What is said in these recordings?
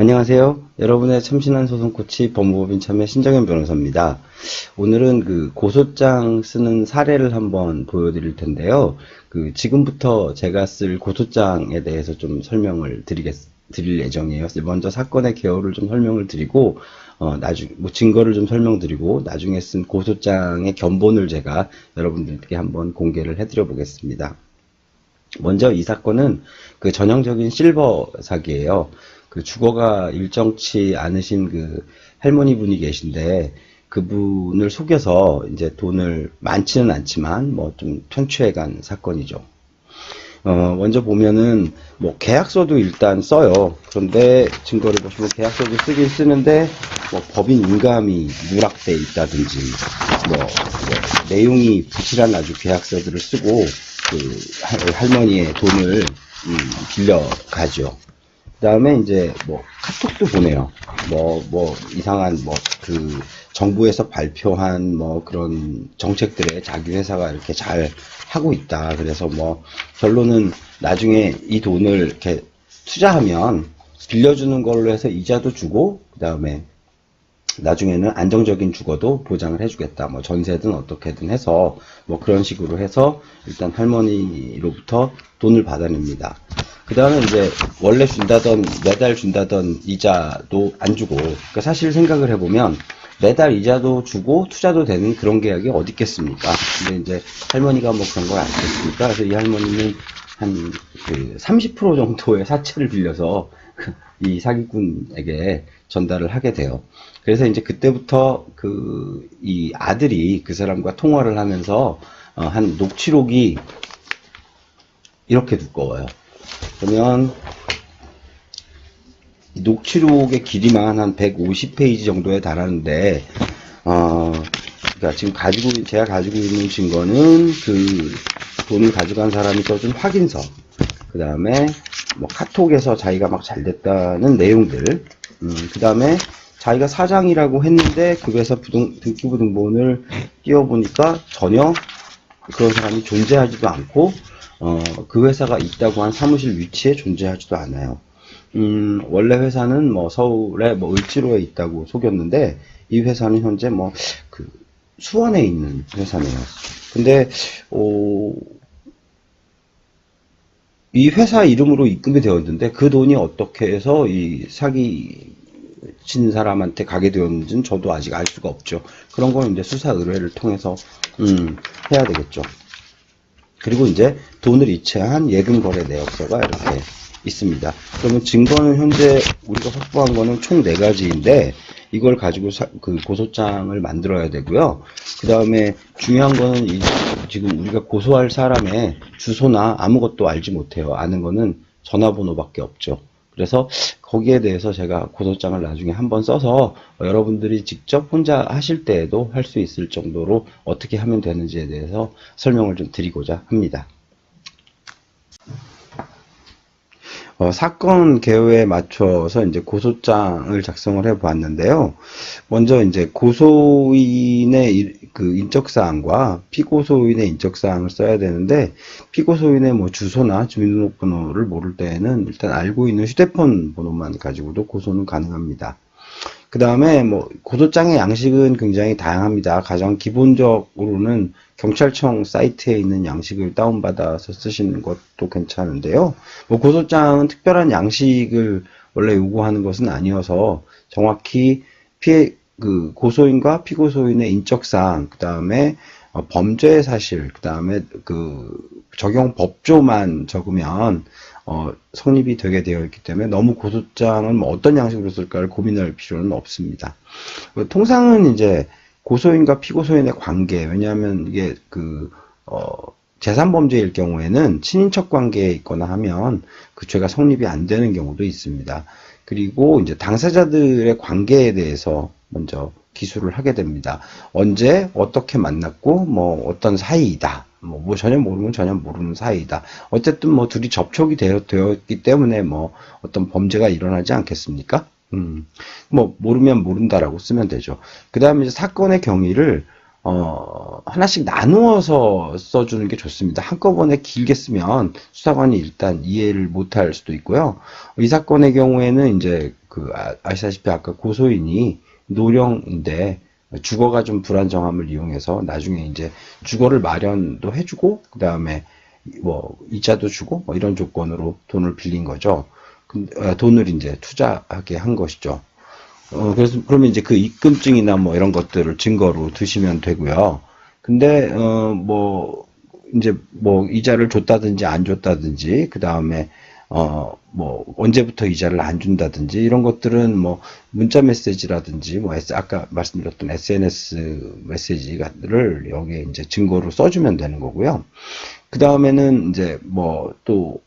안녕하세요. 여러분의 참신한 소송 코치 법무법인 참여 신정현 변호사입니다. 오늘은 고소장 쓰는 사례를 한번 보여드릴 텐데요. 지금부터 제가 쓸 고소장에 대해서 좀 설명을 드릴 예정이에요. 먼저 사건의 개요를 좀 설명을 드리고, 증거를 좀 설명드리고, 나중에 쓴 고소장의 견본을 제가 여러분들께 한번 공개를 해드려 보겠습니다. 먼저 이 사건은 전형적인 실버 사기예요. 주거가 일정치 않으신 할머니 분이 계신데, 그분을 속여서 이제 돈을 많지는 않지만 뭐 좀 편취해간 사건이죠. 먼저 보면은 뭐 계약서도 일단 써요. 그런데 증거를 보시면 계약서도 쓰긴 쓰는데 뭐 법인 인감이 누락돼 있다든지 뭐 내용이 부실한 아주 계약서들을 쓰고 할머니의 돈을 빌려가죠. 그 다음에 이제 뭐 카톡도 보내요. 이상한 정부에서 발표한 그런 정책들에 자기 회사가 이렇게 잘 하고 있다. 그래서 결론은 나중에 이 돈을 이렇게 투자하면 빌려주는 걸로 해서 이자도 주고, 그 다음에 나중에는 안정적인 주거도 보장을 해주겠다. 전세든 어떻게든 해서 그런 식으로 해서 일단 할머니로부터 돈을 받아냅니다. 그 다음에 이제 원래 매달 준다던 이자도 안 주고, 그러니까 사실 생각을 해보면 매달 이자도 주고 투자도 되는 그런 계약이 어디 있겠습니까? 근데 이제 할머니가 그런 걸 알겠습니까? 그래서 이 할머니는 한 30% 정도의 사채를 빌려서 이 사기꾼에게 전달을 하게 돼요. 그래서 이제 그때부터 이 아들이 그 사람과 통화를 하면서 한 녹취록이 이렇게 두꺼워요. 그러면 이 녹취록의 길이만 한 150페이지 정도에 달하는데, 그러니까 지금 제가 가지고 있는 증거는 돈을 가져간 사람이 써준 확인서, 그 다음에 카톡에서 자기가 막 잘 됐다는 내용들, 그 다음에 자기가 사장이라고 했는데 그 회사 등기부 등본을 띄워보니까 전혀 그런 사람이 존재하지도 않고, 그 회사가 있다고 한 사무실 위치에 존재하지도 않아요. 원래 회사는 서울에 을지로에 있다고 속였는데, 이 회사는 현재 수원에 있는 회사네요. 근데, 이 회사 이름으로 입금이 되었는데, 그 돈이 어떻게 해서 이 사기 친 사람한테 가게 되었는지는 저도 아직 알 수가 없죠. 그런 건 이제 수사 의뢰를 통해서, 해야 되겠죠. 그리고 이제 돈을 이체한 예금 거래 내역서가 이렇게 있습니다. 그러면 증거는 현재 우리가 확보한 거는 총 4가지인데, 이걸 가지고 고소장을 만들어야 되고요. 그 다음에 중요한 거는 지금 우리가 고소할 사람의 주소나 아무것도 알지 못해요. 아는 거는 전화번호밖에 없죠. 그래서 거기에 대해서 제가 고소장을 나중에 한번 써서 여러분들이 직접 혼자 하실 때에도 할 수 있을 정도로 어떻게 하면 되는지에 대해서 설명을 좀 드리고자 합니다. 사건 개요에 맞춰서 이제 고소장을 작성을 해 보았는데요. 먼저 이제 고소인의 인적사항과 피고소인의 인적사항을 써야 되는데, 피고소인의 주소나 주민등록번호를 모를 때에는 일단 알고 있는 휴대폰 번호만 가지고도 고소는 가능합니다. 그 다음에 고소장의 양식은 굉장히 다양합니다. 가장 기본적으로는 경찰청 사이트에 있는 양식을 다운받아서 쓰시는 것도 괜찮은데요. 고소장은 특별한 양식을 원래 요구하는 것은 아니어서 정확히 고소인과 피고소인의 인적사항, 그 다음에 범죄 사실, 그 다음에 적용 법조만 적으면 성립이 되게 되어 있기 때문에 너무 고소장은 어떤 양식으로 쓸까를 고민할 필요는 없습니다. 통상은 이제 고소인과 피고소인의 관계, 왜냐하면 이게 재산범죄일 경우에는 친인척 관계에 있거나 하면 그 죄가 성립이 안 되는 경우도 있습니다. 그리고 이제 당사자들의 관계에 대해서 먼저 기술을 하게 됩니다. 언제 어떻게 만났고 어떤 사이이다. 전혀 모르면 전혀 모르는 사이이다. 어쨌든 둘이 접촉이 되었기 때문에 어떤 범죄가 일어나지 않겠습니까? 모르면 모른다라고 쓰면 되죠. 그 다음에 이제 사건의 경위를 하나씩 나누어서 써주는 게 좋습니다. 한꺼번에 길게 쓰면 수사관이 일단 이해를 못할 수도 있고요. 이 사건의 경우에는 이제 아시다시피 아까 고소인이 노령인데 주거가 좀 불안정함을 이용해서 나중에 이제 주거를 마련도 해주고 그 다음에 뭐 이자도 주고 뭐 이런 조건으로 돈을 빌린 거죠. 돈을 이제 투자하게 한 것이죠. 그래서 그러면 이제 그 입금증이나 뭐 이런 것들을 증거로 두시면 되고요. 근데 뭐 이제 뭐 이자를 줬다든지 안 줬다든지 그 다음에 뭐 언제부터 이자를 안 준다든지 이런 것들은 뭐 문자 메시지라든지 뭐 아까 말씀드렸던 SNS 메시지를 여기에 이제 증거로 써주면 되는 거고요. 그 다음에는 이제 뭐 또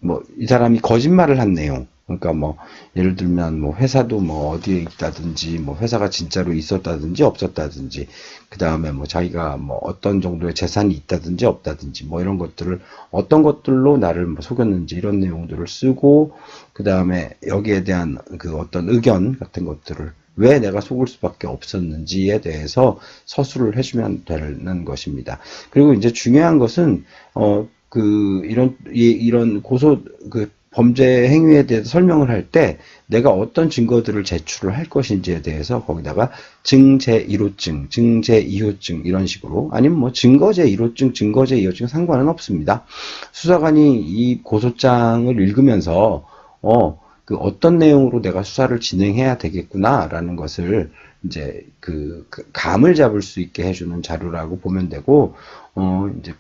뭐 이 사람이 거짓말을 한 내용, 그러니까 뭐 예를 들면 뭐 회사도 뭐 어디에 있다든지 뭐 회사가 진짜로 있었다든지 없었다든지 그 다음에 뭐 자기가 뭐 어떤 정도의 재산이 있다든지 없다든지 뭐 이런 것들을 어떤 것들로 나를 뭐 속였는지 이런 내용들을 쓰고 그 다음에 여기에 대한 그 어떤 의견 같은 것들을 왜 내가 속을 수밖에 없었는지에 대해서 서술을 해주면 되는 것입니다. 그리고 이제 중요한 것은 이런 범죄 행위에 대해서 설명을 할 때 내가 어떤 증거들을 제출을 할 것인지에 대해서 거기다가 증제 1호증, 증제 2호증 이런 식으로 아니면 뭐 증거제 1호증, 증거제 2호증 상관은 없습니다. 수사관이 이 고소장을 읽으면서 어떤 내용으로 내가 수사를 진행해야 되겠구나라는 것을 이제 감을 잡을 수 있게 해주는 자료라고 보면 되고 이제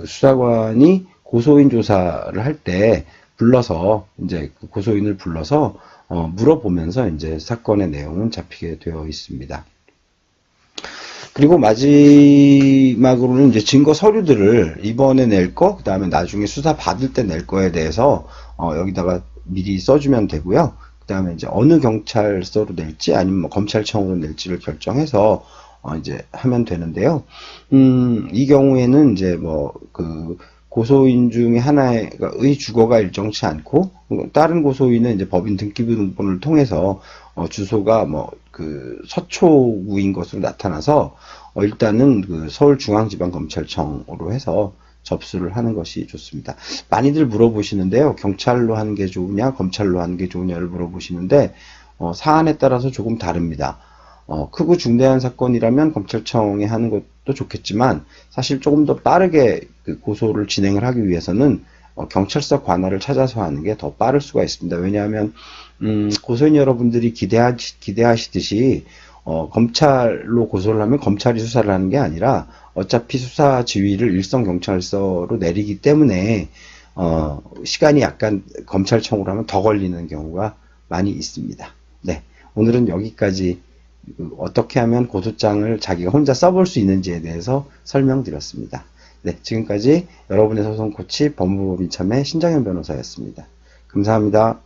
수사관이 고소인 조사를 할 때 불러서 이제 고소인을 불러서 물어보면서 이제 사건의 내용은 잡히게 되어 있습니다. 그리고 마지막으로는 이제 증거 서류들을 이번에 낼 거, 그 다음에 나중에 수사 받을 때 낼 거에 대해서 여기다가 미리 써주면 되고요. 그 다음에 이제 어느 경찰서로 낼지 아니면 뭐 검찰청으로 낼지를 결정해서 이제 하면 되는데요. 이 경우에는 이제 고소인 중에 하나의 주거가 일정치 않고 다른 고소인은 이제 법인 등기부등본을 통해서 주소가 서초구인 것으로 나타나서 일단은 서울중앙지방검찰청으로 해서 접수를 하는 것이 좋습니다. 많이들 물어보시는데요. 경찰로 하는 게 좋으냐, 검찰로 하는 게 좋으냐를 물어보시는데 사안에 따라서 조금 다릅니다. 크고 중대한 사건이라면 검찰청에 하는 것도 좋겠지만 사실 조금 더 빠르게 고소를 진행을 하기 위해서는 경찰서 관할을 찾아서 하는 게 더 빠를 수가 있습니다. 왜냐하면 고소인 여러분들이 기대하시듯이 검찰로 고소를 하면 검찰이 수사를 하는 게 아니라 어차피 수사 지휘를 일선경찰서로 내리기 때문에 시간이 약간 검찰청으로 하면 더 걸리는 경우가 많이 있습니다. 네, 오늘은 여기까지 어떻게 하면 고소장을 자기가 혼자 써볼 수 있는지에 대해서 설명드렸습니다. 네, 지금까지 여러분의 소송 코치 법무법인 참여 신정현 변호사였습니다. 감사합니다.